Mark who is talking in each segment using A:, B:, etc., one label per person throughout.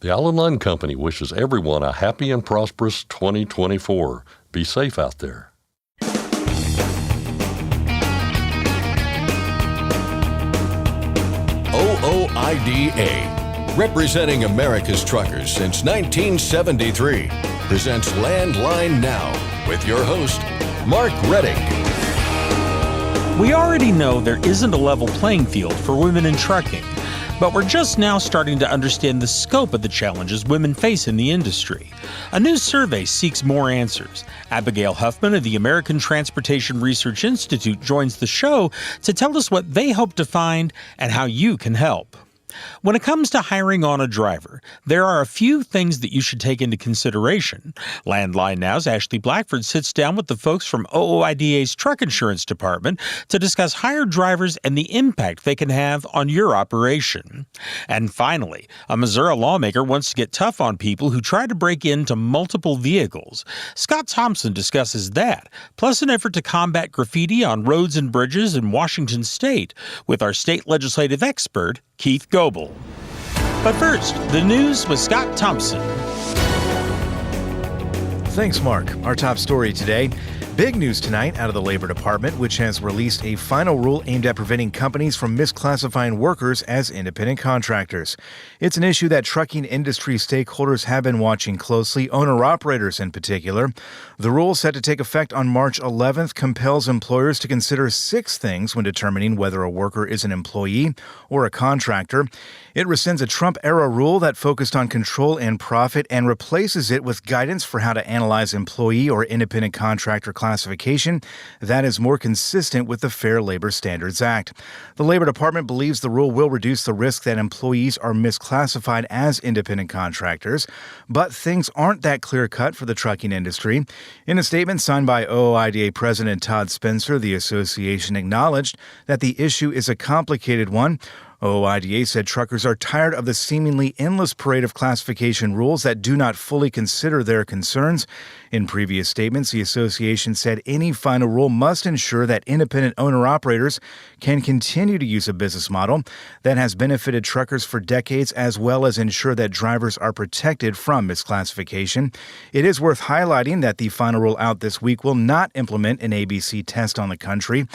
A: The Allen Line Company wishes everyone a happy and prosperous 2024. Be safe out there.
B: OOIDA, representing America's truckers since 1973, presents Landline Now with your host, Mark Reddick.
C: We already know there isn't a level playing field for women in trucking, but we're just now starting to understand the scope of the challenges women face in the industry. A new survey seeks more answers. Abbigail Huffman of the American Transportation Research Institute joins the show to tell us what they hope to find and how you can help. When it comes to hiring on a driver, there are a few things that you should take into consideration. Landline Now's Ashley Blackford sits down with the folks from OOIDA's Truck Insurance Department to discuss hired drivers and the impact they can have on your operation. And finally, a Missouri lawmaker wants to get tough on people who try to break into multiple vehicles. Scott Thompson discusses that, plus an effort to combat graffiti on roads and bridges in Washington state with our state legislative expert, Keith Goebel. But first, the news with Scott Thompson.
D: Thanks, Mark. Our top story today. Big news tonight out of the Labor Department, which has released a final rule aimed at preventing companies from misclassifying workers as independent contractors. It's an issue that trucking industry stakeholders have been watching closely, owner-operators in particular. The rule, set to take effect on March 11th, compels employers to consider 6 things when determining whether a worker is an employee or a contractor. It rescinds a Trump-era rule that focused on control and profit and replaces it with guidance for how to analyze employee or independent contractor classification that is more consistent with the Fair Labor Standards Act. The Labor Department believes the rule will reduce the risk that employees are misclassified as independent contractors, but things aren't that clear-cut for the trucking industry. In a statement signed by OOIDA President Todd Spencer, the association acknowledged that the issue is a complicated one. OOIDA said truckers are tired of the seemingly endless parade of classification rules that do not fully consider their concerns. In previous statements, the association said any final rule must ensure that independent owner-operators can continue to use a business model that has benefited truckers for decades, as well as ensure that drivers are protected from misclassification. It is worth highlighting that the final rule out this week will not implement an ABC test on the country.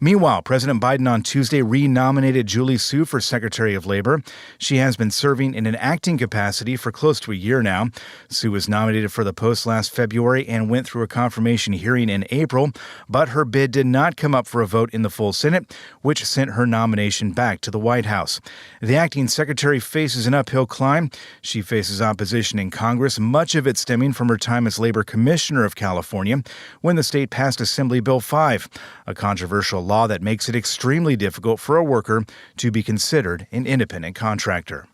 D: Meanwhile, President Biden on Tuesday renominated Julie Su for Secretary of Labor. She has been serving in an acting capacity for close to a year now. Su was nominated for the post last February and went through a confirmation hearing in April, but her bid did not come up for a vote in the full Senate, which sent her nomination back to the White House. The acting secretary faces an uphill climb. She faces opposition in Congress, much of it stemming from her time as Labor Commissioner of California when the state passed Assembly Bill 5, a controversial law that makes it extremely difficult for a worker to be considered an independent contractor.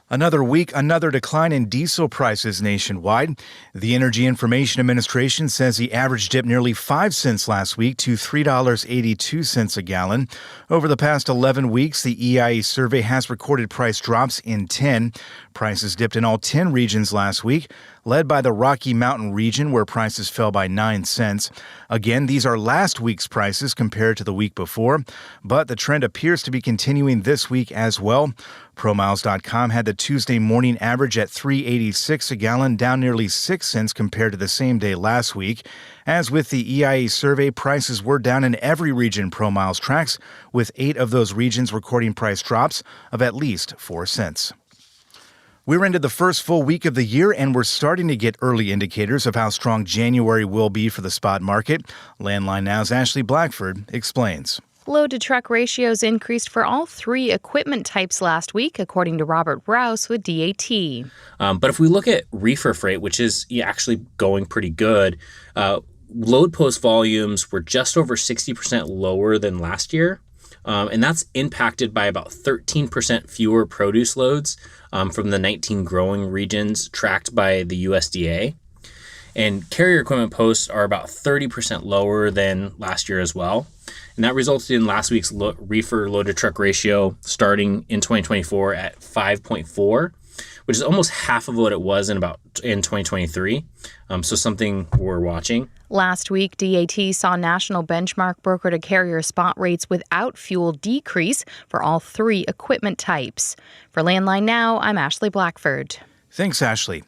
D: Another week, another decline in diesel prices nationwide. The Energy Information Administration says the average dipped nearly 5 cents last week to $3.82 a gallon. Over the past 11 weeks, the EIA survey has recorded price drops in 10. Prices dipped in all 10 regions last week, led by the Rocky Mountain region, where prices fell by 9 cents. Again, these are last week's prices compared to the week before, but the trend appears to be continuing this week as well. ProMiles.com had the Tuesday morning average at $3.86 a gallon, down nearly 6 cents compared to the same day last week. As with the EIA survey, prices were down in every region ProMiles tracks, with 8 of those regions recording price drops of at least 4 cents. We're into the first full week of the year, and we're starting to get early indicators of how strong January will be for the spot market. Landline Now's Ashley Blackford explains.
E: Load-to-truck ratios increased for all 3 equipment types last week, according to Robert Rouse with DAT.
F: But if we look at reefer freight, which is actually going pretty good, load post volumes were just over 60% lower than last year. And that's impacted by about 13% fewer produce loads from the 19 growing regions tracked by the USDA. And carrier equipment posts are about 30% lower than last year as well. And that resulted in last week's reefer load-to-truck ratio starting in 2024 at 5.4. which is almost half of what it was in 2023. So something we're watching.
E: Last week, DAT saw national benchmark broker-to-carrier spot rates without fuel decrease for all three equipment types. For Landline Now, I'm Ashley Blackford.
D: Thanks, Ashley.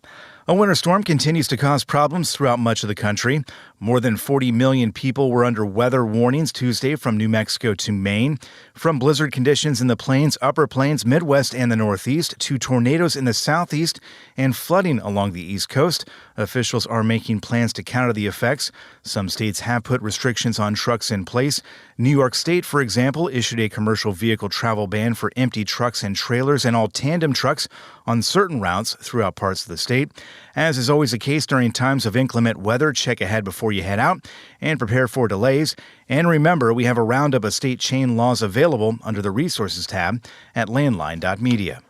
D: A winter storm continues to cause problems throughout much of the country. More than 40 million people were under weather warnings Tuesday from New Mexico to Maine. From blizzard conditions in the plains, upper plains, Midwest, and the Northeast to tornadoes in the Southeast and flooding along the East Coast, officials are making plans to counter the effects. Some states have put restrictions on trucks in place. New York State, for example, issued a commercial vehicle travel ban for empty trucks and trailers and all tandem trucks on certain routes throughout parts of the state. As is always the case during times of inclement weather, check ahead before you head out and prepare for delays. And remember, we have a roundup of state chain laws available under the Resources tab at landline.media.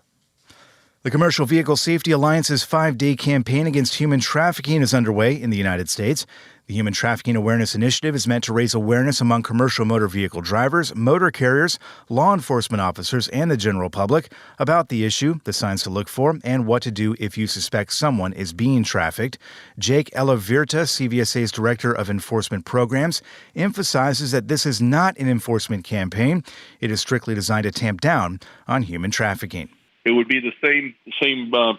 D: The Commercial Vehicle Safety Alliance's 5-day campaign against human trafficking is underway in the United States. The Human Trafficking Awareness Initiative is meant to raise awareness among commercial motor vehicle drivers, motor carriers, law enforcement officers, and the general public about the issue, the signs to look for, and what to do if you suspect someone is being trafficked. Jake Elavirta, CVSA's Director of Enforcement Programs, emphasizes that this is not an enforcement campaign. It is strictly designed to tamp down on human trafficking.
G: It would be the same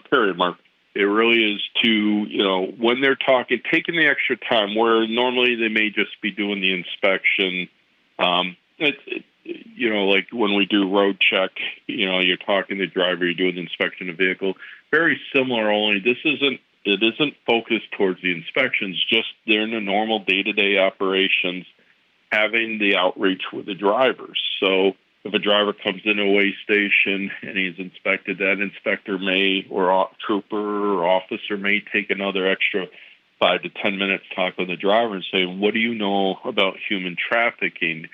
G: period, Mark. It really is to, when they're talking, taking the extra time where normally they may just be doing the inspection. Like when we do road check, you're talking to the driver, you're doing the inspection of the vehicle. Very similar, only it isn't focused towards the inspections, just they're in the normal day-to-day operations, having the outreach with the drivers. So if a driver comes into a weigh station and he's inspected, that inspector may, or trooper or officer may take another extra 5 to 10 minutes talk with the driver and say, what do you know about human trafficking?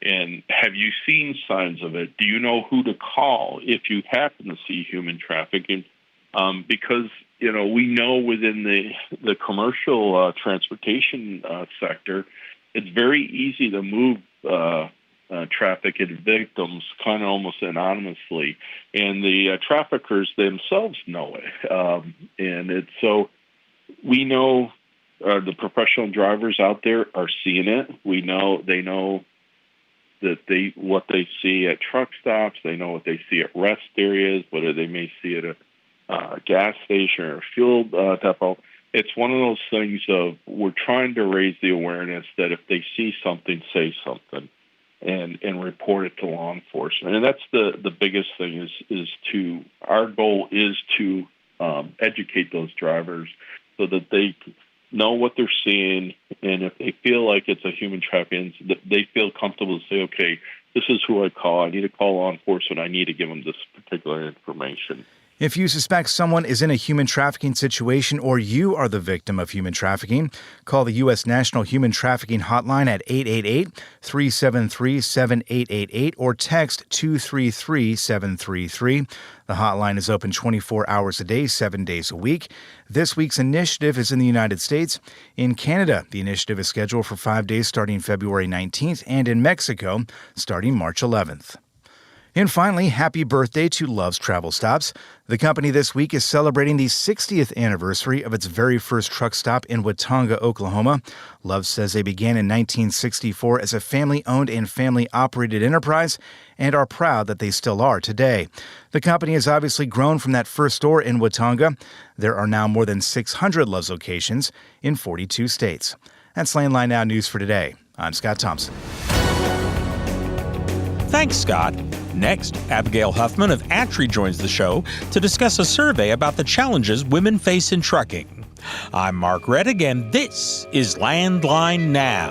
G: And have you seen signs of it? Do you know who to call if you happen to see human trafficking? Because, we know within the commercial transportation sector, it's very easy to move trafficked victims kind of almost anonymously, and the traffickers themselves know it. And it's so we know the professional drivers out there are seeing it. They know that what they see at truck stops, they know what they see at rest areas, whether they may see at a gas station or a fuel depot. It's one of those things of we're trying to raise the awareness that if they see something, say something. And report it to law enforcement. And that's the biggest thing our goal is to educate those drivers so that they know what they're seeing, and if they feel like it's a human trafficking, they feel comfortable to say, okay, this is who I call. I need to call law enforcement. I need to give them this particular information.
D: If you suspect someone is in a human trafficking situation or you are the victim of human trafficking, call the U.S. National Human Trafficking Hotline at 888-373-7888 or text 233-733. The hotline is open 24 hours a day, 7 days a week. This week's initiative is in the United States. In Canada, the initiative is scheduled for 5 days starting February 19th, and in Mexico starting March 11th. And finally, happy birthday to Love's Travel Stops. The company this week is celebrating the 60th anniversary of its very first truck stop in Watonga, Oklahoma. Love says they began in 1964 as a family-owned and family-operated enterprise and are proud that they still are today. The company has obviously grown from that first store in Watonga. There are now more than 600 Love's locations in 42 states. That's Landline Now News for today. I'm Scott Thompson.
C: Thanks, Scott. Next, Abbigail Huffman of ATRI joins the show to discuss a survey about the challenges women face in trucking. I'm Mark Reddick, and this is Landline Now.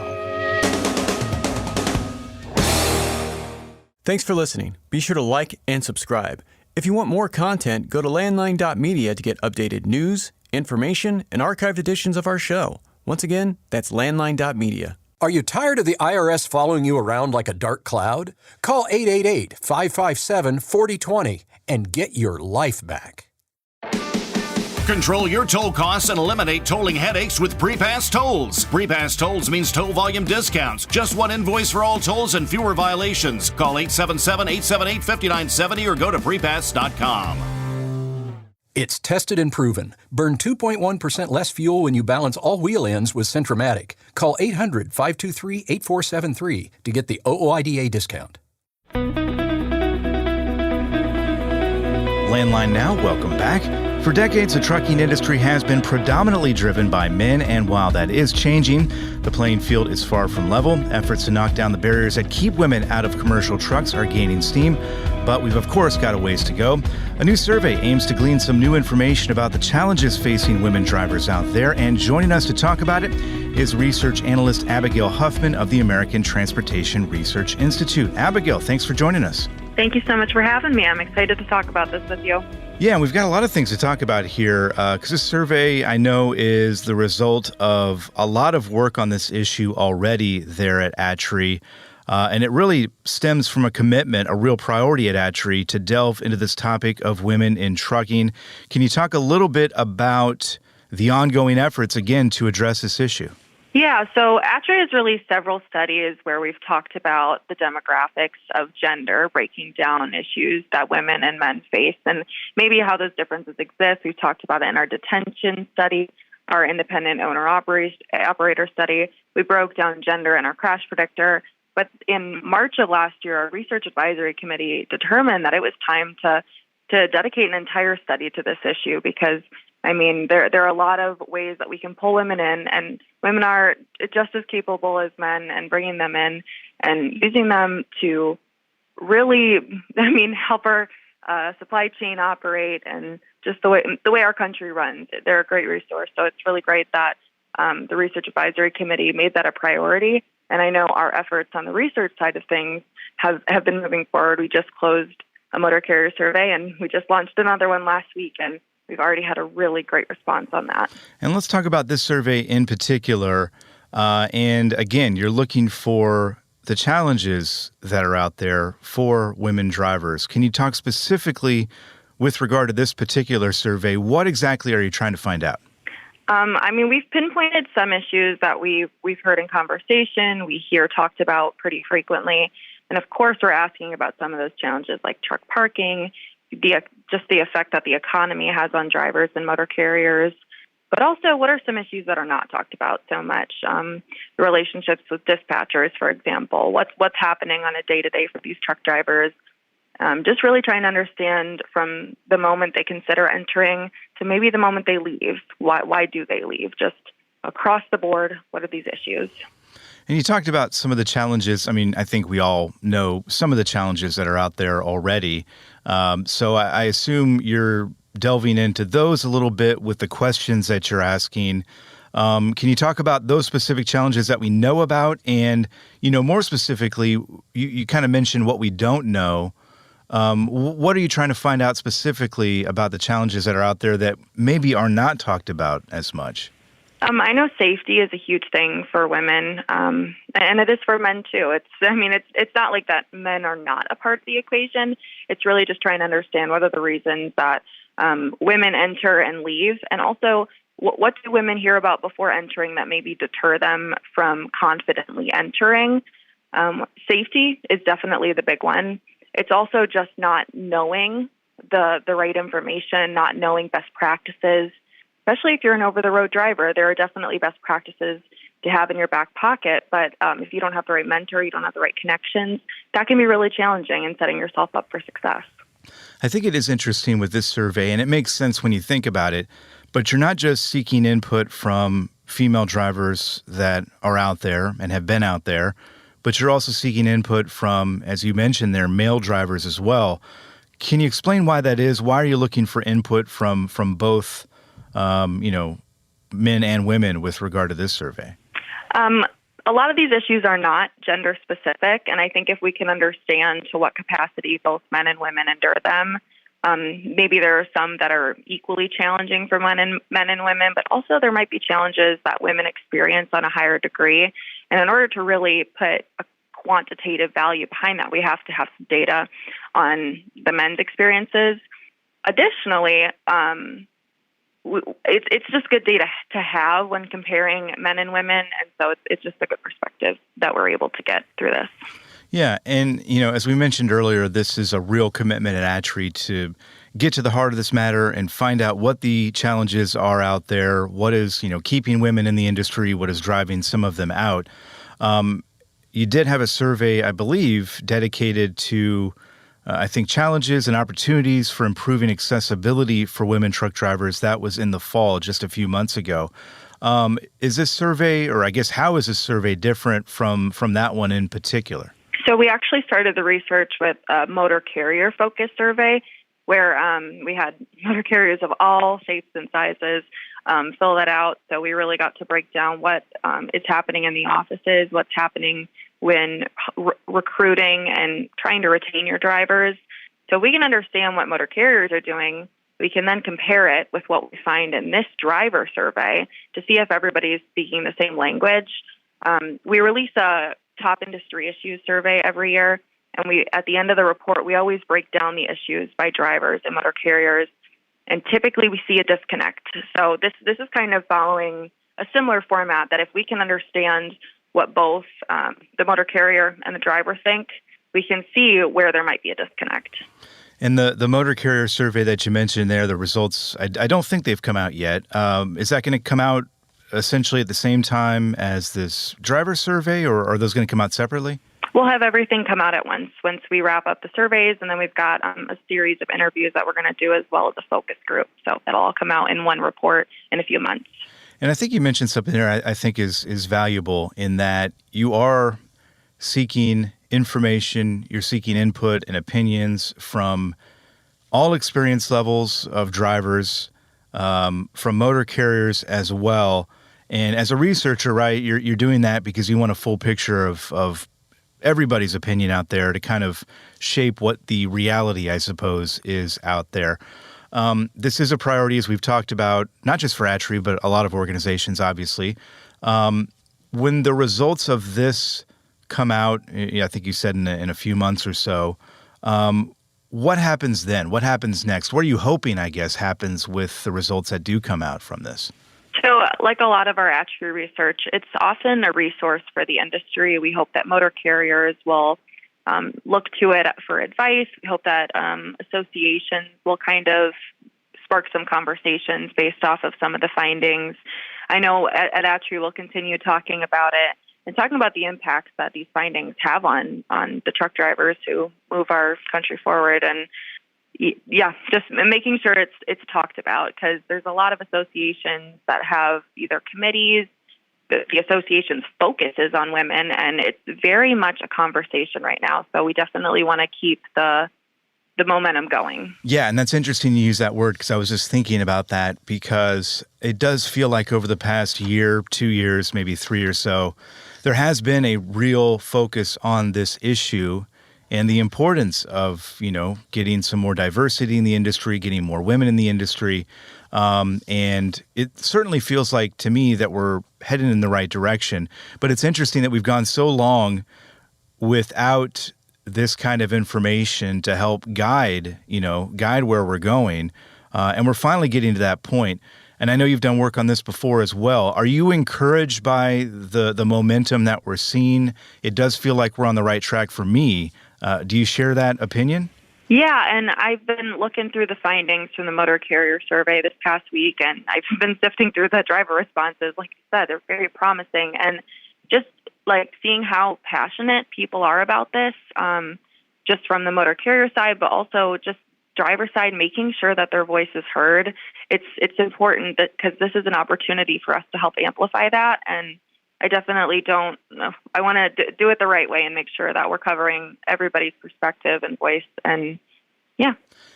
H: Thanks for listening. Be sure to like and subscribe. If you want more content, go to landline.media to get updated news, information, and archived editions of our show. Once again, that's landline.media.
I: Are you tired of the IRS following you around like a dark cloud? Call 888-557-4020 and get your life back.
J: Control your toll costs and eliminate tolling headaches with Prepass Tolls. Prepass Tolls means toll volume discounts. Just one invoice for all tolls and fewer violations. Call 877-878-5970 or go to prepass.com.
I: It's tested and proven. Burn 2.1% less fuel when you balance all wheel ends with Centromatic. Call 800-523-8473 to get the OOIDA discount.
D: Landline Now, welcome back. For decades, the trucking industry has been predominantly driven by men, and while that is changing, the playing field is far from level. Efforts to knock down the barriers that keep women out of commercial trucks are gaining steam, but we've of course got a ways to go. A new survey aims to glean some new information about the challenges facing women drivers out there, and joining us to talk about it is research analyst Abbigail Huffman of the American Transportation Research Institute. Abbigail, thanks for joining us.
K: Thank you so much for having me. I'm excited to talk about this with you.
D: Yeah, and we've got a lot of things to talk about here because this survey, I know, is the result of a lot of work on this issue already there at ATRI. And it really stems from a commitment, a real priority at ATRI to delve into this topic of women in trucking. Can you talk a little bit about the ongoing efforts, again, to address this issue?
K: Yeah, so ATRI has released several studies where we've talked about the demographics of gender, breaking down issues that women and men face, and maybe how those differences exist. We've talked about it in our detention study, our independent owner-operator study. We broke down gender in our crash predictor. But in March of last year, our research advisory committee determined that it was time to dedicate an entire study to this issue because, I mean, there are a lot of ways that we can pull women in, and women are just as capable as men, and bringing them in and using them to really, help our supply chain operate and just the way our country runs. They're a great resource. So it's really great that the research advisory committee made that a priority. And I know our efforts on the research side of things have been moving forward. We just closed a motor carrier survey, and we just launched another one last week, and we've already had a really great response on that.
D: And let's talk about this survey in particular. And again, you're looking for the challenges that are out there for women drivers. Can you talk specifically with regard to this particular survey? What exactly are you trying to find out?
K: We've pinpointed some issues that we've heard in conversation, we hear talked about pretty frequently. And of course, we're asking about some of those challenges like truck parking, just the effect that the economy has on drivers and motor carriers. But also, what are some issues that are not talked about so much? The relationships with dispatchers, for example. What's happening on a day-to-day for these truck drivers? Just really trying to understand from the moment they consider entering to maybe the moment they leave. Why do they leave? Just across the board, what are these issues?
D: And you talked about some of the challenges. I think we all know some of the challenges that are out there already. So I assume you're delving into those a little bit with the questions that you're asking. Can you talk about those specific challenges that we know about? And, more specifically, you kind of mentioned what we don't know. What are you trying to find out specifically about the challenges that are out there that maybe are not talked about as much?
K: I know safety is a huge thing for women, and it is for men too. It's not like that men are not a part of the equation. It's really just trying to understand what are the reasons that women enter and leave, and also what do women hear about before entering that maybe deter them from confidently entering. Safety is definitely the big one. It's also just not knowing the right information, not knowing best practices. Especially if you're an over-the-road driver, there are definitely best practices to have in your back pocket. But if you don't have the right mentor, you don't have the right connections, that can be really challenging in setting yourself up for success.
D: I think it is interesting with this survey, and it makes sense when you think about it, but you're not just seeking input from female drivers that are out there and have been out there, but you're also seeking input from, as you mentioned there, male drivers as well. Can you explain why that is? Why are you looking for input from both men and women with regard to this survey?
K: A lot of these issues are not gender specific, and I think if we can understand to what capacity both men and women endure them, maybe there are some that are equally challenging for men and women, but also there might be challenges that women experience on a higher degree. And in order to really put a quantitative value behind that, we have to have some data on the men's experiences. Additionally, it's just good data to have when comparing men and women, and so it's just a good perspective that we're able to get through this.
D: Yeah, and as we mentioned earlier, this is a real commitment at ATRI to get to the heart of this matter and find out what the challenges are out there, what is, keeping women in the industry, what is driving some of them out. You did have a survey, I believe, dedicated to, I think, challenges and opportunities for improving accessibility for women truck drivers. That was in the fall, just a few months ago. Is this survey, or I guess how is this survey different from that one in particular?
K: So we actually started the research with a motor carrier focused survey where we had motor carriers of all shapes and sizes fill that out. So we really got to break down what is happening in the offices, what's happening when recruiting and trying to retain your drivers. So we can understand what motor carriers are doing. We can then compare it with what we find in this driver survey to see if everybody is speaking the same language. We release a top industry issues survey every year, and we, at the end of the report, we always break down the issues by drivers and motor carriers, and typically we see a disconnect. So this is kind of following a similar format that if we can understand what both the motor carrier and the driver think, we can see where there might be a disconnect.
D: And the motor carrier survey that you mentioned there, the results, I don't think they've come out yet. Is that going to come out essentially at the same time as this driver survey, or are those going to come out separately?
K: We'll have everything come out at once we wrap up the surveys, and then we've got a series of interviews that we're going to do as well as a focus group. So it'll all come out in one report in a few months. And
D: I think you mentioned something there I think is valuable in that you are seeking information, you're seeking input and opinions from all experience levels of drivers, from motor carriers as well. And as a researcher, right, you're doing that because you want a full picture of everybody's opinion out there to kind of shape what the reality, I suppose, is out there. This is a priority, as we've talked about, not just for ATRI, but a lot of organizations, obviously. When the results of this come out, I think you said in a few months or so, what happens then? What happens next? What are you hoping, I guess, happens with the results that do come out from this?
K: So like a lot of our ATRI research, it's often a resource for the industry. We hope that motor carriers will look to it for advice. We hope that associations will kind of spark some conversations based off of some of the findings. I know at ATRI we'll continue talking about it and talking about the impacts that these findings have on the truck drivers who move our country forward. And yeah, just making sure it's talked about, because there's a lot of associations that have either committees. The association's focus is on women, and it's very much a conversation right now. So we definitely want to keep the momentum going. Yeah, and that's interesting you use that word, because I was just thinking about that, because it does feel like over the past year, 2 years, maybe 3 or so, there has been a real focus on this issue and the importance of, getting some more diversity in the industry, getting more women in the industry. And it certainly feels like to me that we're heading in the right direction. But it's interesting that we've gone so long without this kind of information to help guide where we're going. And we're finally getting to that point. And I know you've done work on this before as well. Are you encouraged by the momentum that we're seeing? It does feel like we're on the right track for me. Do you share that opinion? Yeah, and I've been looking through the findings from the motor carrier survey this past week, and I've been sifting through the driver responses. Like I said, they're very promising. And just like seeing how passionate people are about this, just from the motor carrier side, but also just driver side, making sure that their voice is heard. It's important because this is an opportunity for us to help amplify that. And I definitely don't know. I want to do it the right way and make sure that we're covering everybody's perspective and voice. And yeah.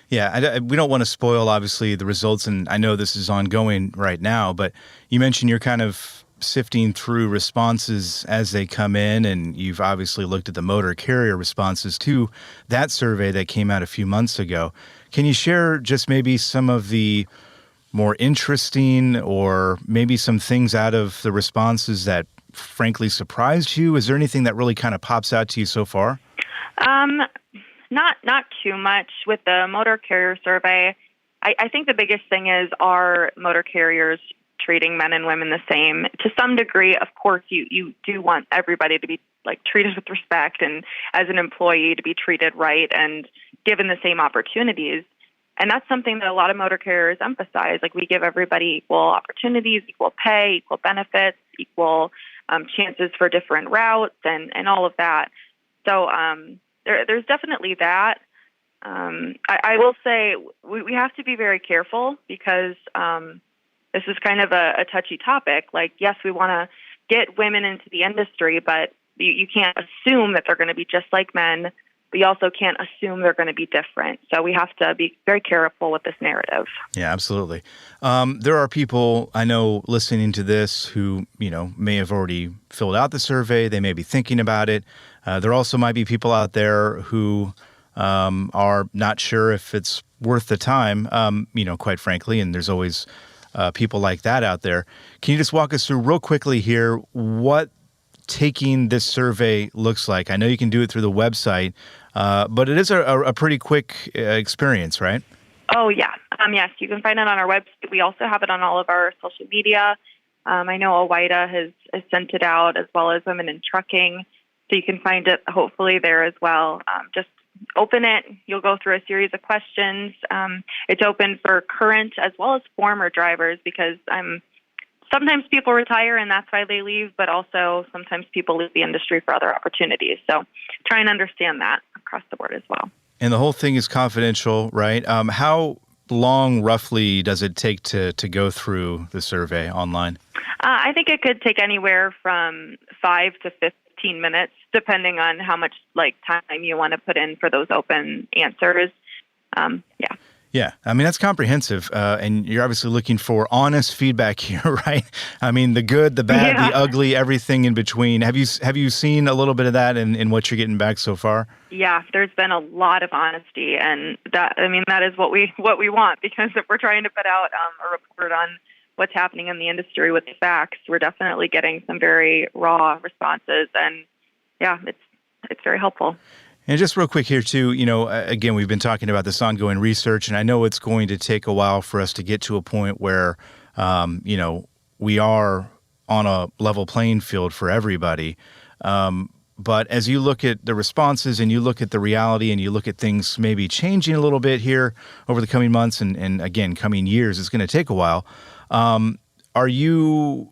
K: Yeah, we don't want to spoil, obviously, the results. And I know this is ongoing right now, but you mentioned you're kind of sifting through responses as they come in, and you've obviously looked at the motor carrier responses to that survey that came out a few months ago. Can you share just maybe some of the more interesting or maybe some things out of the responses that frankly surprised you? Is there anything that really kind of pops out to you so far? Not too much. With the motor carrier survey, I think the biggest thing is, are motor carriers treating men and women the same? To some degree, of course, you do want everybody to be treated with respect, and as an employee to be treated right and given the same opportunities. And that's something that a lot of motor carriers emphasize. Like, we give everybody equal opportunities, equal pay, equal benefits, equal chances for different routes, and all of that. So there's definitely that. I will say we have to be very careful because this is kind of a touchy topic. Like, yes, we want to get women into the industry, but you can't assume that they're going to be just like men. But you also can't assume they're going to be different. So we have to be very careful with this narrative.
D: Yeah, absolutely. There are people I know listening to this who, may have already filled out the survey. They may be thinking about it. There also might be people out there who are not sure if it's worth the time, quite frankly, and there's always people like that out there. Can you just walk us through real quickly here what taking this survey looks like? I know you can do it through the website, but it is a pretty quick experience, right?
K: Oh, yeah. Yes, you can find it on our website. We also have it on all of our social media. I know OOIDA has sent it out, as well as Women in Trucking, so you can find it hopefully there as well. Just open it. You'll go through a series of questions. It's open for current as well as former drivers, because sometimes people retire and that's why they leave, but also sometimes people leave the industry for other opportunities. So try and understand that across the board as well.
D: And the whole thing is confidential, right? How long roughly does it take to go through the survey online?
K: I think it could take anywhere from 5 to 15 minutes, depending on how much time you want to put in for those open answers. Yeah.
D: Yeah, I mean, that's comprehensive, and you're obviously looking for honest feedback here, right? I mean, the good, the bad, the ugly, everything in between. Have you seen a little bit of that in what you're getting back so far?
K: Yeah, there's been a lot of honesty, and that is what we want, because if we're trying to put out a report on what's happening in the industry with the facts, we're definitely getting some very raw responses, and yeah, it's very helpful.
D: And just real quick here, too, again, we've been talking about this ongoing research, and I know it's going to take a while for us to get to a point where, we are on a level playing field for everybody. But as you look at the responses and you look at the reality and you look at things maybe changing a little bit here over the coming months and again, coming years, it's going to take a while. Are you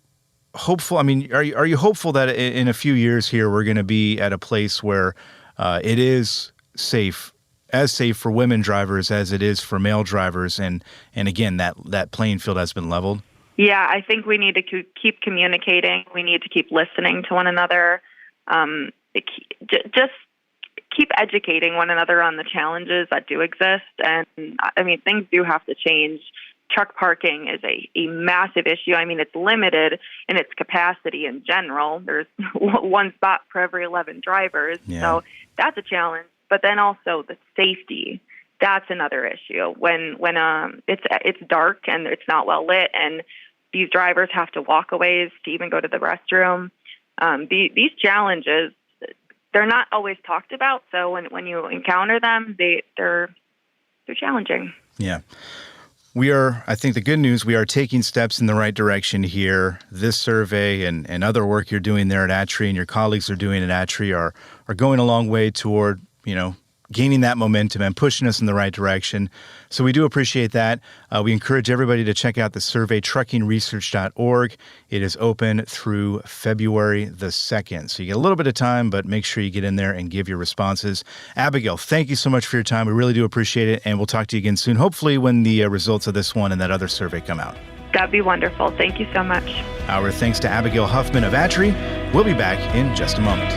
D: hopeful? I mean, are you hopeful that in a few years here, we're going to be at a place where it is as safe for women drivers as it is for male drivers, and again, that playing field has been leveled?
K: Yeah, I think we need to keep communicating. We need to keep listening to one another. Just keep educating one another on the challenges that do exist. And I mean, things do have to change. Truck parking is a massive issue. I mean, it's limited in its capacity in general. There's one spot for every 11 drivers. Yeah. So that's a challenge. But then also the safety, that's another issue. When it's dark and it's not well lit and these drivers have to walk a ways to even go to the restroom, these challenges, they're not always talked about. So when you encounter them, they're challenging.
D: Yeah. I think the good news, we are taking steps in the right direction here. This survey and other work you're doing there at ATRI and your colleagues are doing at ATRI are going a long way toward, gaining that momentum and pushing us in the right direction. So we do appreciate that. We encourage everybody to check out the survey, truckingresearch.org. It is open through February the 2nd. So you get a little bit of time, but make sure you get in there and give your responses. Abigail, thank you so much for your time. We really do appreciate it, and we'll talk to you again soon, hopefully when the results of this one and that other survey come out.
K: That'd be wonderful. Thank you so much.
D: Our thanks to Abbigail Huffman of ATRI. We'll be back in just a moment.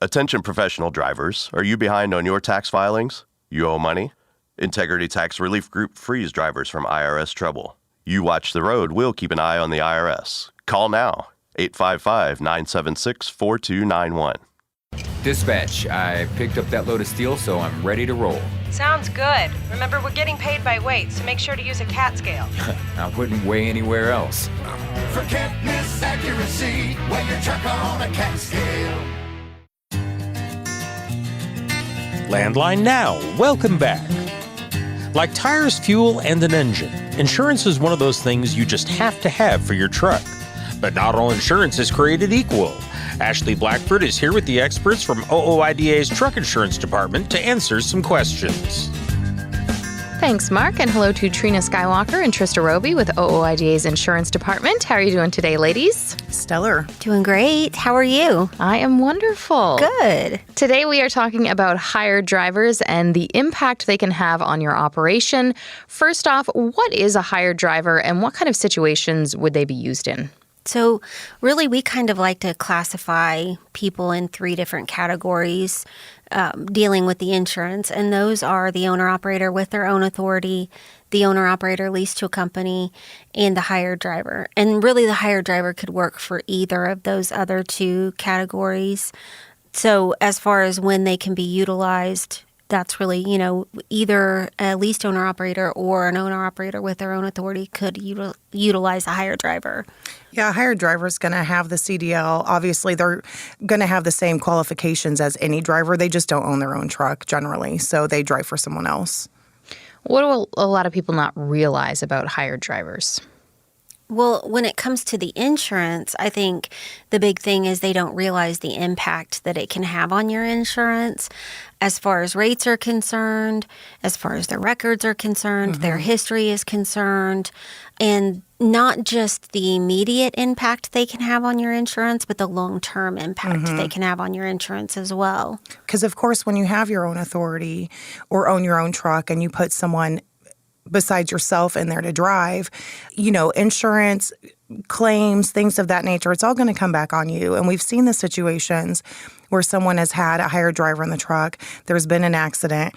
L: Attention professional drivers, are you behind on your tax filings? You owe money? Integrity Tax Relief Group frees drivers from IRS trouble. You watch the road, we'll keep an eye on the IRS. Call now, 855-976-4291.
M: Dispatch, I picked up that load of steel, so I'm ready to roll.
N: Sounds good. Remember, we're getting paid by weight, so make sure to use a CAT scale.
M: I wouldn't weigh anywhere else.
O: Forget misaccuracy, weigh your truck on a CAT scale.
C: Landline now. Welcome back. Like tires, fuel, and an engine, insurance is one of those things you just have to have for your truck. But not all insurance is created equal. Ashley Blackford is here with the experts from OOIDA's Truck Insurance Department to answer some questions.
E: Thanks, Mark, and hello to Trina Skywalker and Trista Roby with OOIDA's Insurance Department. How are you doing today, ladies?
P: Stellar.
Q: Doing great. How are you?
E: I am wonderful.
Q: Good.
E: Today we are talking about hired drivers and the impact they can have on your operation. First off, what is a hired driver and what kind of situations would they be used in?
Q: So really, we kind of like to classify people in three different categories dealing with the insurance, and those are the owner-operator with their own authority, the owner-operator leased to a company, and the hired driver. And really, the hired driver could work for either of those other two categories. So as far as when they can be utilized, that's really, either a leased owner-operator or an owner-operator with their own authority could utilize a hired driver.
P: Yeah, a hired driver is going to have the CDL. Obviously, they're going to have the same qualifications as any driver. They just don't own their own truck generally, so they drive for someone else.
E: What do a lot of people not realize about hired drivers?
Q: Well, when it comes to the insurance, I think the big thing is they don't realize the impact that it can have on your insurance as far as rates are concerned, as far as their records are concerned, their history is concerned, and not just the immediate impact they can have on your insurance, but the long-term impact they can have on your insurance as well.
P: Because, of course, when you have your own authority or own your own truck and you put someone besides yourself in there to drive, insurance, claims, things of that nature, it's all going to come back on you. And we've seen the situations where someone has had a hired driver in the truck. There's been an accident.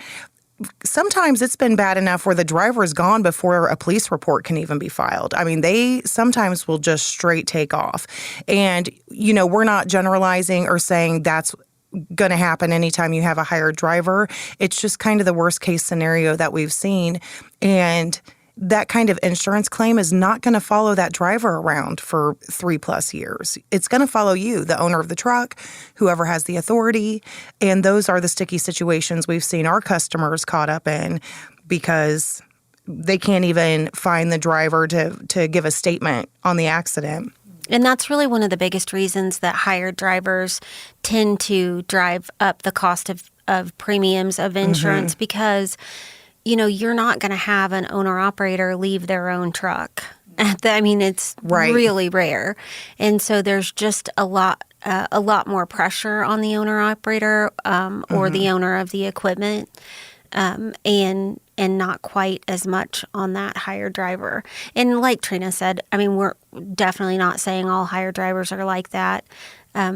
P: Sometimes it's been bad enough where the driver is gone before a police report can even be filed. I mean, they sometimes will just straight take off. And, we're not generalizing or saying that's going to happen anytime you have a hired driver. It's just kind of the worst case scenario that we've seen. And that kind of insurance claim is not going to follow that driver around for 3+ years. It's going to follow you, the owner of the truck, whoever has the authority. And those are the sticky situations we've seen our customers caught up in because they can't even find the driver to give a statement on the accident.
Q: And that's really one of the biggest reasons that hired drivers tend to drive up the cost of premiums of insurance because, you're not going to have an owner-operator leave their own truck. I mean, it's really rare. And so there's just a lot more pressure on the owner-operator or the owner of the equipment and not quite as much on that hired driver. And like Trina said, I mean, we're definitely not saying all hired drivers are like that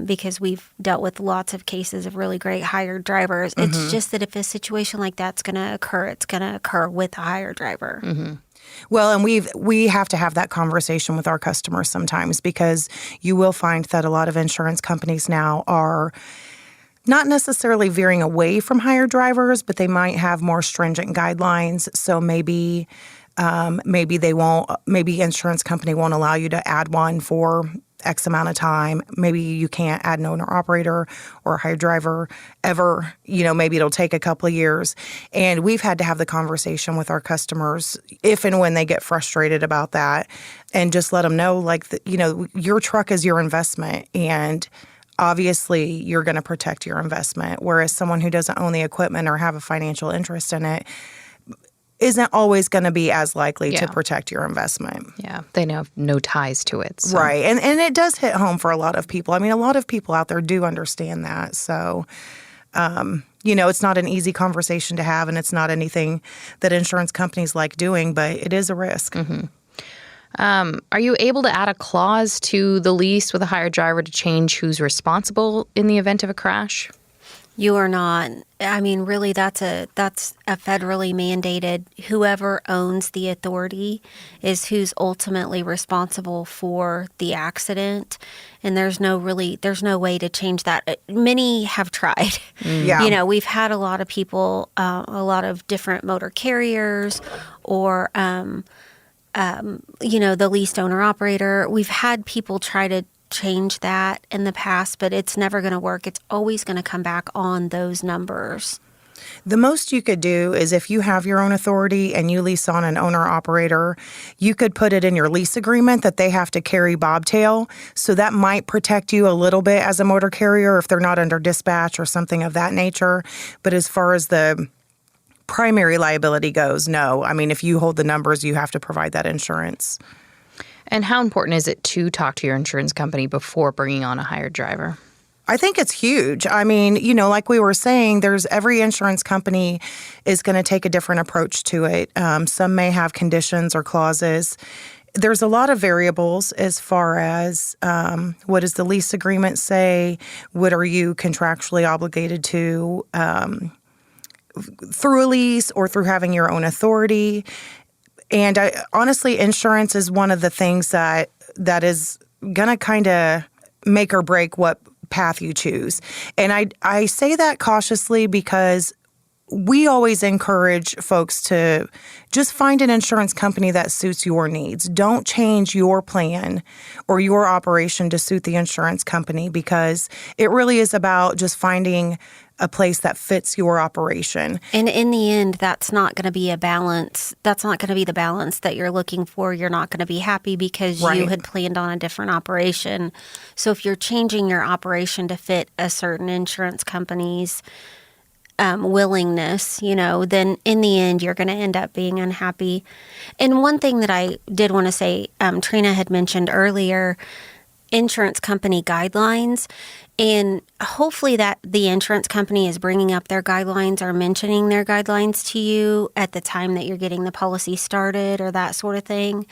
Q: because we've dealt with lots of cases of really great hired drivers. It's just that if a situation like that's going to occur, it's going to occur with a hired driver.
P: Well, and we have to have that conversation with our customers sometimes because you will find that a lot of insurance companies now are not necessarily veering away from hired drivers, but they might have more stringent guidelines. So maybe insurance company won't allow you to add one for X amount of time. Maybe you can't add an owner-operator or a hired driver ever. Maybe it'll take a couple of years. And we've had to have the conversation with our customers if and when they get frustrated about that and just let them know, your truck is your investment and obviously you're going to protect your investment, whereas someone who doesn't own the equipment or have a financial interest in it isn't always going to be as likely to protect your investment. Yeah,
E: they have no ties to it. So.
P: Right, and it does hit home for a lot of people. I mean, a lot of people out there do understand that. So, it's not an easy conversation to have, and it's not anything that insurance companies like doing, but it is a risk.
E: Are you able to add a clause to the lease with a hired driver to change who's responsible in the event of a crash?
Q: You are not. I mean, really, that's a federally mandated. Whoever owns the authority is who's ultimately responsible for the accident, and there's no way to change that. Many have tried.
P: Yeah.
Q: We've had a lot of people, a lot of different motor carriers, or the leased owner operator. We've had people try to change that in the past, but it's never going to work. It's always going to come back on those numbers.
P: The most you could do is if you have your own authority and you lease on an owner-operator, you could put it in your lease agreement that they have to carry bobtail. So that might protect you a little bit as a motor carrier if they're not under dispatch or something of that nature. But as far as the primary liability goes, no. I mean, if you hold the numbers, you have to provide that insurance.
E: And how important is it to talk to your insurance company before bringing on a hired driver?
P: I think it's huge. I mean, like we were saying, every insurance company is going to take a different approach to it. Some may have conditions or clauses. There's a lot of variables as far as what does the lease agreement say? What are you contractually obligated to through a lease or through having your own authority? And honestly, insurance is one of the things that is going to kind of make or break what path you choose. And I say that cautiously because we always encourage folks to just find an insurance company that suits your needs. Don't change your plan or your operation to suit the insurance company, because it really is about just finding a place that fits your operation.
Q: And in the end, that's not going to be a balance. That's not going to be the balance that you're looking for. You're not going to be happy because you had planned on a different operation. So if you're changing your operation to fit a certain insurance company's willingness, then in the end, you're going to end up being unhappy. And one thing that I did want to say, Trina had mentioned earlier, insurance company guidelines. And hopefully that the insurance company is bringing up their guidelines or mentioning their guidelines to you at the time that you're getting the policy started or that sort of thing.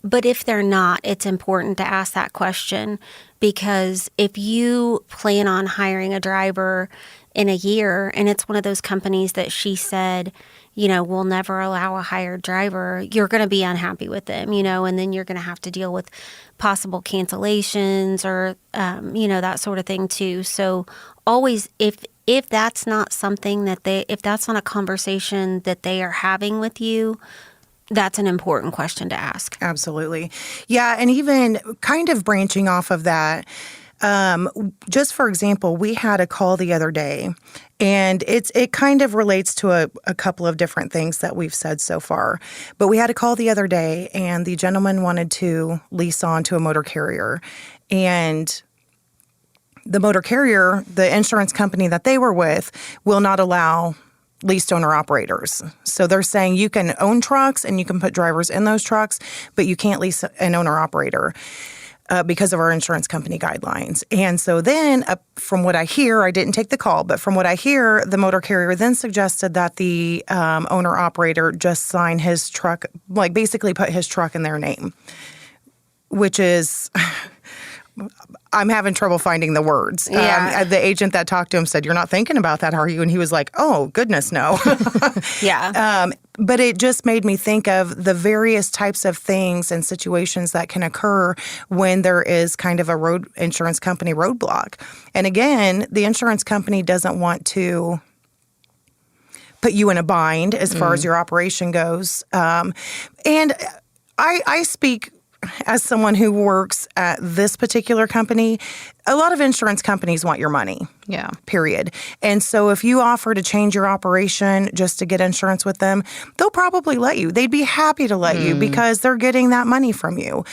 Q: But if they're not, it's important to ask that question, because if you plan on hiring a driver in a year and it's one of those companies that she said, will never allow a hired driver, you're going to be unhappy with them, and then you're going to have to deal with possible cancellations or, that sort of thing too. So always, if that's not something that if that's not a conversation that they are having with you, that's an important question to ask.
P: Absolutely. Yeah, and even kind of branching off of that, just for example, we had a call the other day, and it kind of relates to a couple of different things that we've said so far. But we had a call the other day, and the gentleman wanted to lease on to a motor carrier. And the motor carrier, the insurance company that they were with, will not allow leased owner operators. So they're saying you can own trucks and you can put drivers in those trucks, but you can't lease an owner operator because of our insurance company guidelines. And so then from what I hear, I didn't take the call, but from what I hear, the motor carrier then suggested that the owner operator just sign his truck, like basically put his truck in their name, which is... I'm having trouble finding the words.
Q: Yeah.
P: The agent that talked to him said, "You're not thinking about that, are you?" And he was like, "Oh, goodness, no."
Q: Yeah.
P: But it just made me think of the various types of things and situations that can occur when there is kind of a road insurance company roadblock. And again, the insurance company doesn't want to put you in a bind as far as your operation goes. And I speak as someone who works at this particular company. A lot of insurance companies want your money.
E: Yeah.
P: Period. And so if you offer to change your operation just to get insurance with them, they'll probably let you. They'd be happy to let you because they're getting that money from you.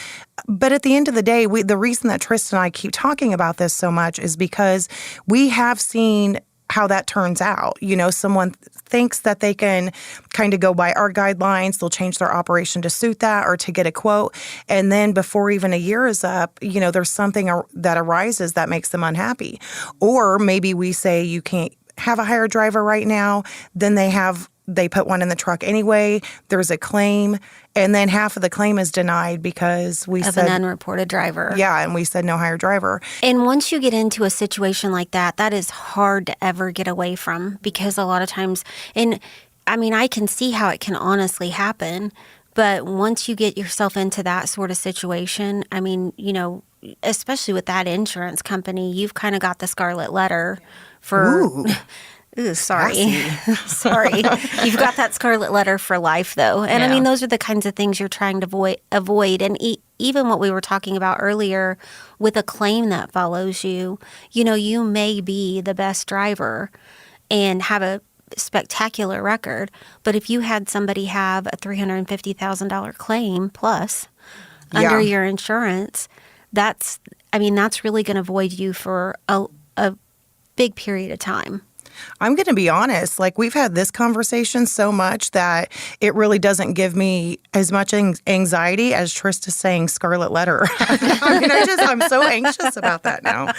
P: But at the end of the day, the reason that Tristan and I keep talking about this so much is because we have seen how that turns out. Someone thinks that they can kind of go by our guidelines. They'll change their operation to suit that or to get a quote. And then before even a year is up, there's something that arises that makes them unhappy. Or maybe we say you can't have a hired driver right now. Then they put one in the truck anyway. There's a claim. And then half of the claim is denied because we said...
Q: Of an unreported driver.
P: Yeah, and we said no hired driver.
Q: And once you get into a situation like that, that is hard to ever get away from, because a lot of times... And, I can see how it can honestly happen, but once you get yourself into that sort of situation, especially with that insurance company, you've kind of got the scarlet letter for... Ooh, sorry. Sorry. You've got that scarlet letter for life, though. And those are the kinds of things you're trying to avoid. And even what we were talking about earlier with a claim that follows you, you may be the best driver and have spectacular record. But if you had somebody have a $350,000 claim plus under your insurance, that's really going to void you for a big period of time.
P: I'm going to be honest, like we've had this conversation so much that it really doesn't give me as much anxiety as Trista saying scarlet letter. I'm so anxious about that now.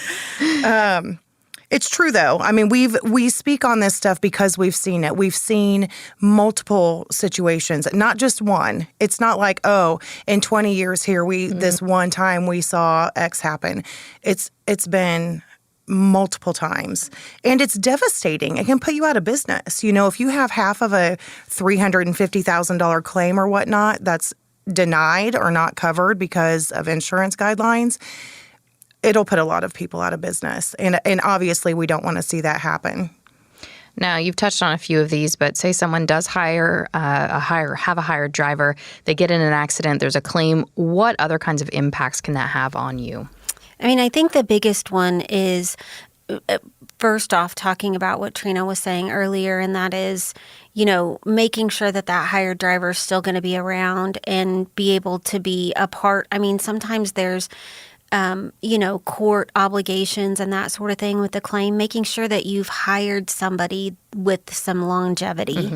P: It's true, though. I mean, we speak on this stuff because we've seen it. We've seen multiple situations, not just one. It's not like, oh, in 20 years here, this one time we saw X happen. It's been multiple times, and it's devastating. It can put you out of business. If you have half of a $350,000 claim or whatnot that's denied or not covered because of insurance guidelines, it'll put a lot of people out of business. And obviously, we don't want to see that happen.
E: Now, you've touched on a few of these, but say someone does have a hired driver, they get in an accident, there's a claim. What other kinds of impacts can that have on you?
Q: I mean, I think the biggest one is, first off, talking about what Trina was saying earlier, and that is, making sure that hired driver is still going to be around and be able to be a part. I mean, sometimes there's, court obligations and that sort of thing with the claim, making sure that you've hired somebody with some longevity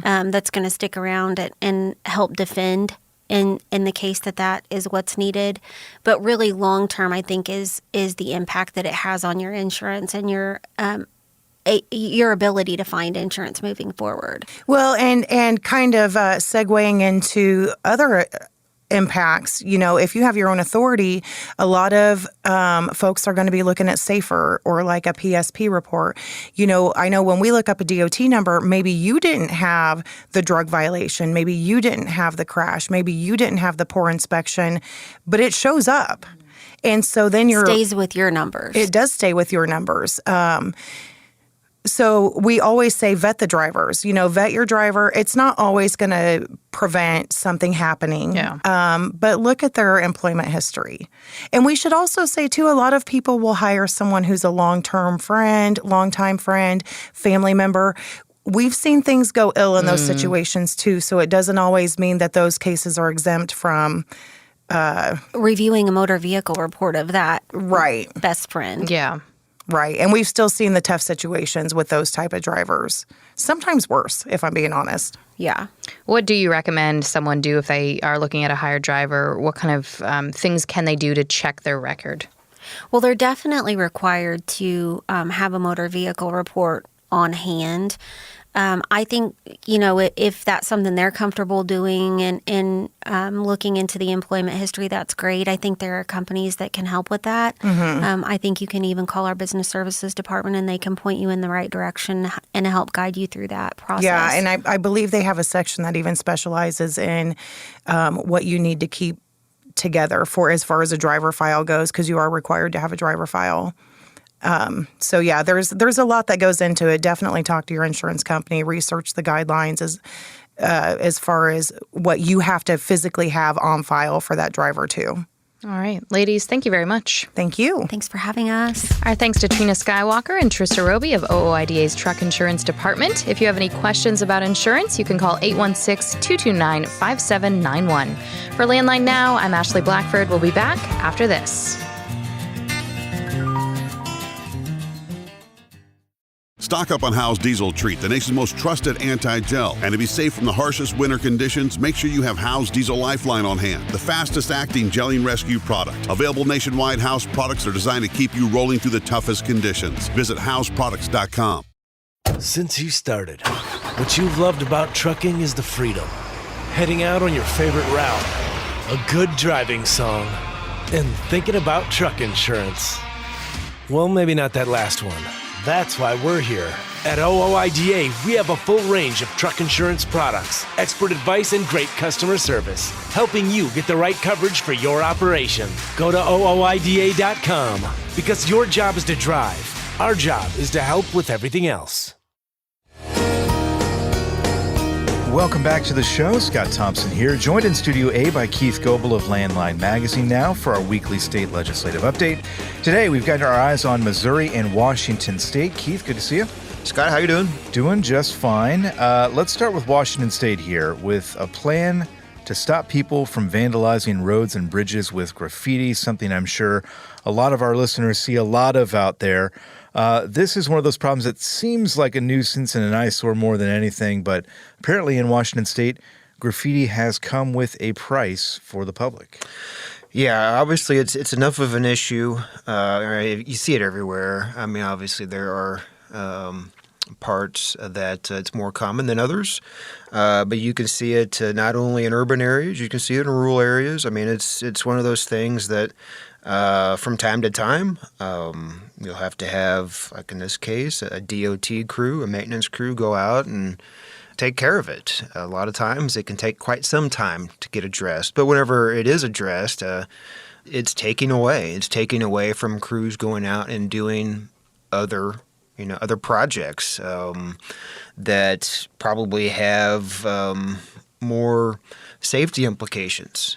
Q: that's going to stick around and help defend in the case that is what's needed. But really long term, I think is the impact that it has on your insurance and your ability to find insurance moving forward.
P: Well, and kind of segueing into other impacts, if you have your own authority, a lot of folks are going to be looking at SAFER or like a PSP report. I know when we look up a DOT number, maybe you didn't have the drug violation, maybe you didn't have the crash, maybe you didn't have the poor inspection, but it shows up. And so then
Q: stays with your numbers.
P: It does stay with your numbers. So we always say vet the drivers, vet your driver. It's not always going to prevent something happening. Yeah. But look at their employment history. And we should also say, too, a lot of people will hire someone who's a long-time friend, family member. We've seen things go ill in those situations, too. So it doesn't always mean that those cases are exempt from
Q: reviewing a motor vehicle report of that
P: right
Q: best friend.
E: Yeah.
P: Right. And we've still seen the tough situations with those type of drivers. Sometimes worse, if I'm being honest.
Q: Yeah.
E: What do you recommend someone do if they are looking at a hired driver? What kind of things can they do to check their record?
Q: Well, they're definitely required to have a motor vehicle report on hand. I think, if that's something they're comfortable doing and looking into the employment history, that's great. I think there are companies that can help with that. I think you can even call our business services department and they can point you in the right direction and help guide you through that process.
P: Yeah, and I believe they have a section that even specializes in what you need to keep together for as far as a driver file goes, because you are required to have a driver file. So yeah, there's a lot that goes into it. Definitely talk to your insurance company, research the guidelines as far as what you have to physically have on file for that driver too.
E: All right. Ladies, thank you very much.
P: Thank you.
Q: Thanks for having us.
E: Our thanks to Trina Skywalker and Trista Roby of OOIDA's Truck Insurance Department. If you have any questions about insurance, you can call 816-229-5791. For Landline Now, I'm Ashley Blackford. We'll be back after this.
R: Stock up on Howe's Diesel Treat, the nation's most trusted anti-gel. And to be safe from the harshest winter conditions, make sure you have Howe's Diesel Lifeline on hand, the fastest-acting gelling rescue product. Available nationwide, Howe's products are designed to keep you rolling through the toughest conditions. Visit howesproducts.com.
S: Since you started, what you've loved about trucking is the freedom. Heading out on your favorite route, a good driving song, and thinking about truck insurance. Well, maybe not that last one. That's why we're here. At OOIDA, we have a full range of truck insurance products, expert advice, and great customer service, helping you get the right coverage for your operation. Go to OOIDA.com, because your job is to drive. Our job is to help with everything else.
D: Welcome back to the show. Scott Thompson here, joined in Studio A by Keith Goebel of Landline Magazine now for our weekly state legislative update. Today, we've got our eyes on Missouri and Washington State. Keith, good to see you.
T: Scott, how you doing?
D: Doing just fine. Let's start with Washington State here with a plan to stop people from vandalizing roads and bridges with graffiti, something I'm sure a lot of our listeners see a lot of out there. This is one of those problems that seems like a nuisance and an eyesore more than anything, but apparently in Washington State, graffiti has come with a price for the public.
T: Yeah, obviously it's enough of an issue. You see it everywhere. I mean, obviously there are parts that it's more common than others, but you can see it not only in urban areas, you can see it in rural areas. I mean, it's one of those things that from time to time you'll have to have, like in this case, a DOT crew, a maintenance crew go out and take care of it. A lot of times it can take quite some time to get addressed, but whenever it is addressed, it's taking away. It's taking away from crews going out and doing other projects that probably have more safety implications.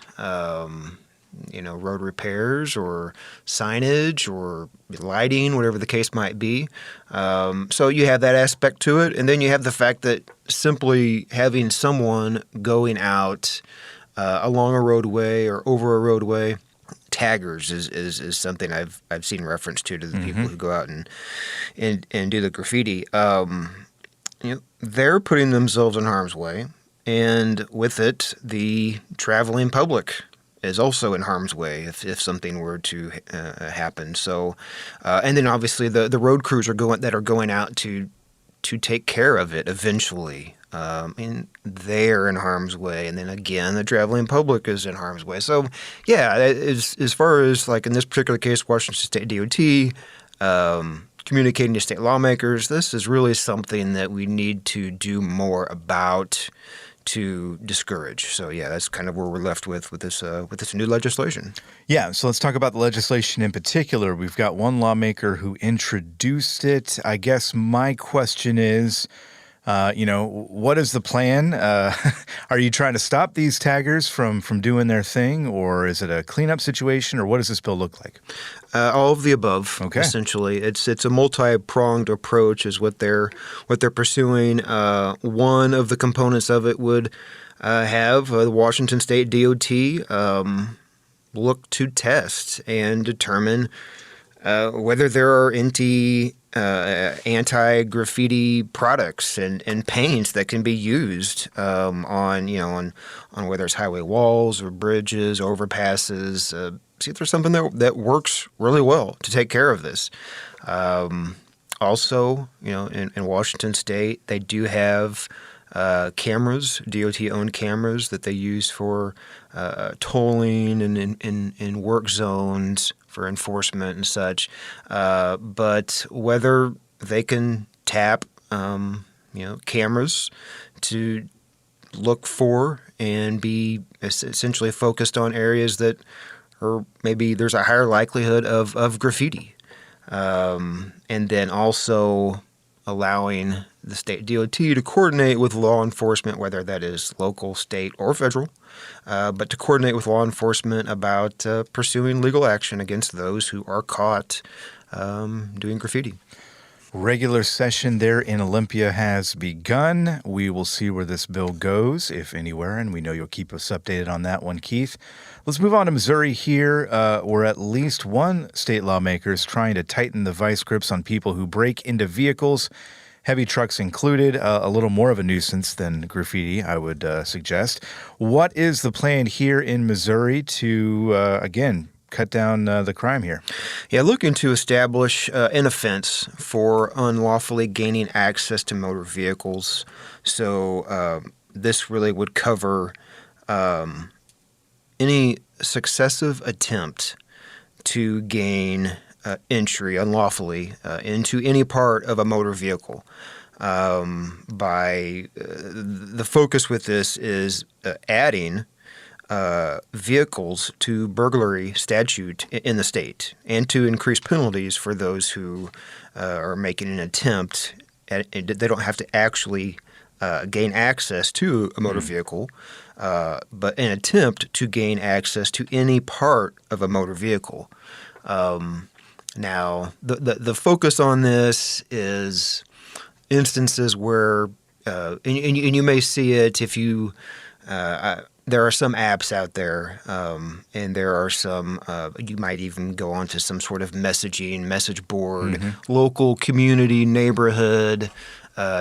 T: Road repairs or signage or lighting, whatever the case might be. So you have that aspect to it. And then you have the fact that simply having someone going out along a roadway or over a roadway, taggers is something I've seen reference to the people who go out and do the graffiti. They're putting themselves in harm's way. And with it, the traveling public is also in harm's way if something were to happen. So, and then obviously the road crews are going out to take care of it eventually. And they're in harm's way, and then again the traveling public is in harm's way. So, yeah, as far as like in this particular case, Washington State DOT communicating to state lawmakers, this is really something that we need to do more about to discourage. So yeah, that's kind of where we're left with this new legislation.
D: Yeah, so let's talk about the legislation in particular. We've got one lawmaker who introduced it. I guess my question is, what is the plan? Are you trying to stop these taggers from doing their thing, or is it a cleanup situation, or what does this bill look like?
T: All of the above. Okay. Essentially, it's a multi-pronged approach, is what they're pursuing. One of the components of it would have the Washington State DOT look to test and determine whether there are anti-graffiti products and paints that can be used on whether it's highway walls or bridges, overpasses. See if there's something that works really well to take care of this. Also, in Washington State, they do have cameras, DOT-owned cameras that they use for tolling and in work zones for enforcement and such. But whether they can tap, cameras to look for and be essentially focused on areas that, or maybe there's a higher likelihood of graffiti. And then also allowing the state DOT to coordinate with law enforcement, whether that is local, state, or federal, but to coordinate with law enforcement about pursuing legal action against those who are caught doing graffiti.
D: Regular session there in Olympia has begun. We will see where this bill goes, if anywhere, and we know you'll keep us updated on that one, Keith. Let's move on to Missouri here, where at least one state lawmaker is trying to tighten the vice grips on people who break into vehicles, heavy trucks included, a little more of a nuisance than graffiti, I would suggest. What is the plan here in Missouri to, again, cut down the crime here?
T: Yeah, looking to establish an offense for unlawfully gaining access to motor vehicles. So this really would cover any successive attempt to gain entry unlawfully into any part of a motor vehicle. The focus with this is adding vehicles to burglary statute in the state, and to increase penalties for those who are making an attempt. They don't have to actually gain access to a motor vehicle, but an attempt to gain access to any part of a motor vehicle. Now, the focus on this is instances where, and you may see it if you, there are some apps out there, and there are some, you might even go onto some sort of message board, local community, neighborhood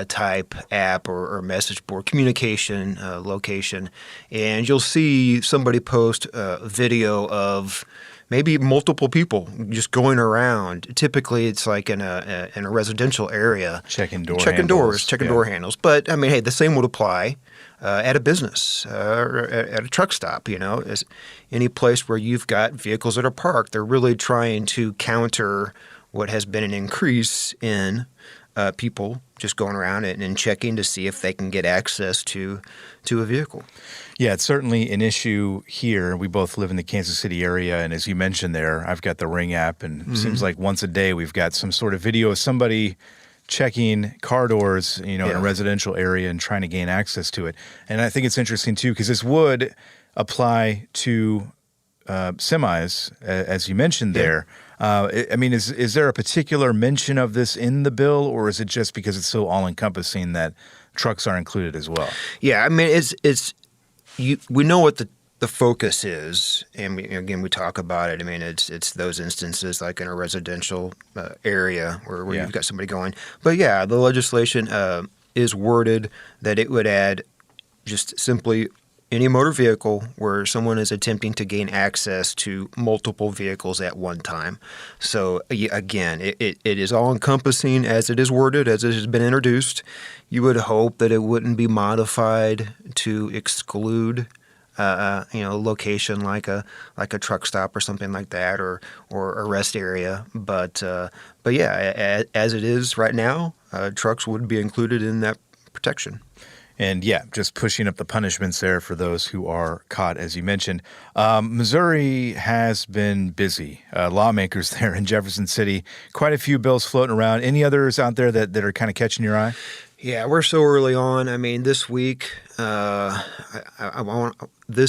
T: type app or message board communication location, and you'll see somebody post a video of maybe multiple people just going around. Typically, it's like in a residential area, checking door handles. But I mean, hey, the same would apply at a business or at a truck stop. As any place where you've got vehicles that are parked, they're really trying to counter what has been an increase in people just going around and checking to see if they can get access to a vehicle.
D: Yeah, it's certainly an issue here. We both live in the Kansas City area, and as you mentioned there, I've got the Ring app, and it seems like once a day we've got some sort of video of somebody checking car doors, in a residential area and trying to gain access to it. And I think it's interesting, too, because this would apply to semis, as you mentioned there. I mean, is there a particular mention of this in the bill, or is it just because it's so all-encompassing that trucks are included as well? Yeah, I mean, we know what the focus is, and we talk about it. I mean, it's those instances like in a residential area where you've got somebody going. But yeah, the legislation is worded that it would add just simply any motor vehicle where someone is attempting to gain access to multiple vehicles at one time. So again, it is all-encompassing as it is worded, as it has been introduced. You would hope that it wouldn't be modified to exclude a location like a truck stop or something like that, or a rest area. But yeah, as it is right now, trucks would be included in that protection. And yeah, just pushing up the punishments there for those who are caught, as you mentioned. Missouri has been busy. Lawmakers there in Jefferson City, quite a few bills floating around. Any others out there that are kind of catching your eye? Yeah, we're so early on. I mean, this week, this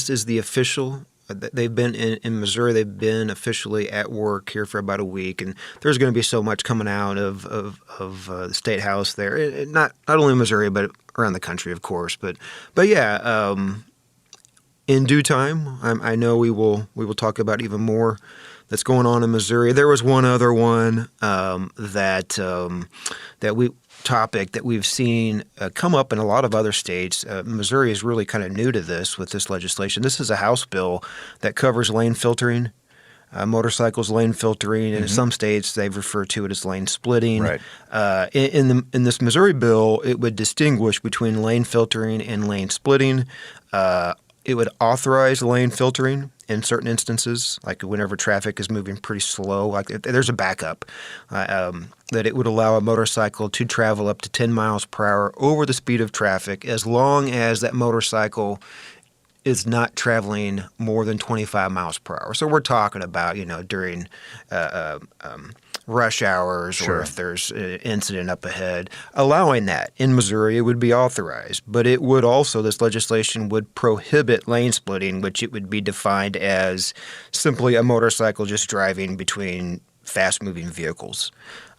D: is the official. They've been in Missouri. They've been officially at work here for about a week, and there's going to be so much coming out of the State House there. Not only in Missouri, but around the country, of course. But yeah, in due time, I know we will talk about even more that's going on in Missouri. There was one other one topic that we've seen come up in a lot of other states. Missouri is really kind of new to this with this legislation. This is a House bill that covers lane filtering, motorcycles lane filtering, and in some states they've referred to it as lane splitting. Right. In this Missouri bill, it would distinguish between lane filtering and lane splitting. It would authorize lane filtering in certain instances, like whenever traffic is moving pretty slow, like there's a backup, that it would allow a motorcycle to travel up to 10 miles per hour over the speed of traffic as long as that motorcycle is not traveling more than 25 miles per hour. So we're talking about, during rush hours, or if there's an incident up ahead, allowing that. In Missouri, it would be authorized, but it would also, this legislation would prohibit lane splitting, which it would be defined as simply a motorcycle just driving between fast-moving vehicles.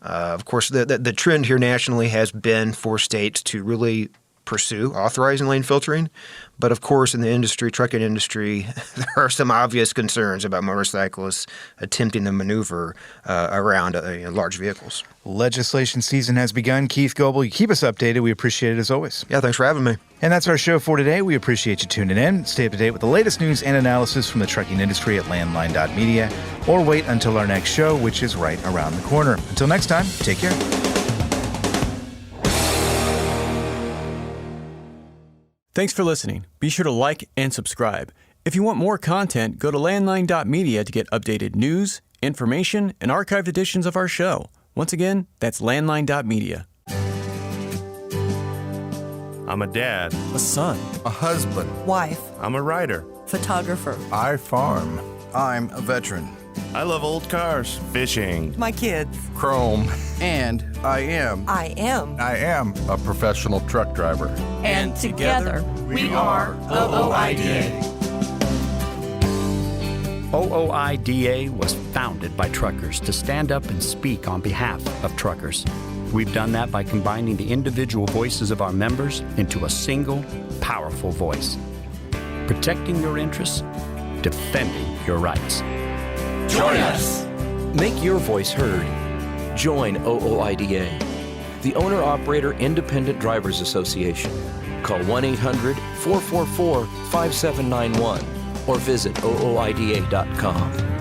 D: Of course, the trend here nationally has been for states to really pursue authorizing lane filtering. But of course, in the trucking industry, there are some obvious concerns about motorcyclists attempting to maneuver around large vehicles. Legislation season has begun. Keith Goebel, you keep us updated. We appreciate it as always. Yeah, thanks for having me. And that's our show for today. We appreciate you tuning in. Stay up to date with the latest news and analysis from the trucking industry at landline.media, or wait until our next show, which is right around the corner. Until next time, take care.
H: Thanks for listening. Be sure to like and subscribe. If you want more content, go to landline.media to get updated news, information, and archived editions of our show. Once again, that's landline.media.
U: I'm a dad,
V: a son,
U: a husband,
V: wife,
U: I'm a writer,
V: photographer,
U: I farm,
V: I'm a veteran.
U: I love old cars, fishing,
V: my kids,
U: chrome,
V: and I am
U: a professional truck driver.
V: And together we are OOIDA.
W: OOIDA was founded by truckers to stand up and speak on behalf of truckers.
A: We've done that by combining the individual voices of our members into a single, powerful voice. Protecting your interests, defending your rights.
B: Join us! Make your voice heard. Join OOIDA, the Owner-Operator Independent Drivers Association. Call 1-800-444-5791 or visit OOIDA.com.